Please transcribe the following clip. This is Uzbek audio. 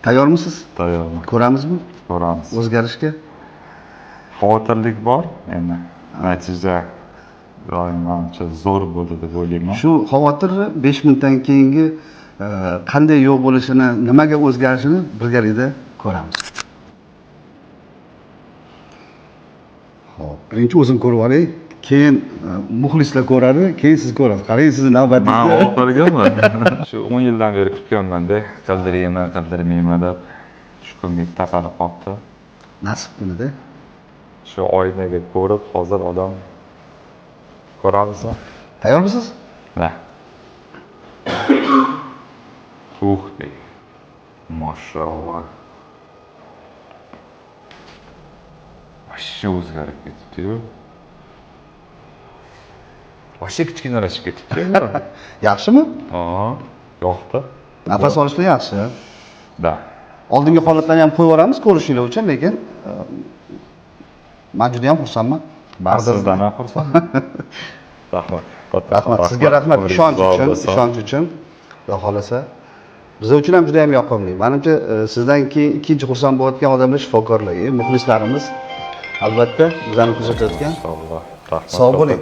Tayyormisiz? Tayyorman. Ko'ramizmi? Ko'ramiz. O'zgarishga? Xavotirlik bor, endi natija doim manimcha zo'r bo'ldi deb o'ylayman. Shu xavotir 5 minutdan keyingi qanday yo'l bo'lishini, nimaga o'zgarishini birgalikda ko'ramiz. Xo'p, birinchi o'zim ko'rib olay, keyin muxlislar ko'radi, keyin siz ko'rasiz. Qarang, sizni Men navbatingizda. o'tirganman. Shu 10 yildan beri kutganman-da, qildiraymi, qildirmaymi deb. Shu kunga taqalib qolibdi. Nasib kunida. Shu oynaga ko'rib, hozir odam ko'ramizmi? Tayyormisiz? Va. Uxday. Mashallah. Vashshe o'zgarib ketibdi-yu. Vashshe kichkinalashib ketibdi. Yaxshimi? Ha, yo'qda. Nafas olishda yaxshi. Da. Oldingi holatlarni ham qo'yib yuboramiz ko'rishinglar uchun, lekin men juda ham xursandman. Men sizdan ham xursandman. Rahmat. Rahmat. Sizga rahmat ishonch uchun. Xudo xolasa. Biz uchun ham juda ham yoqimli. Menimcha sizdan keyin ikkinchi xursand bo'layotgan odamlar shifokorlar, muxlislarimiz albatta bizani kuzatayotgan. Inshaalloh. Rahmat. Sog' bo'ling.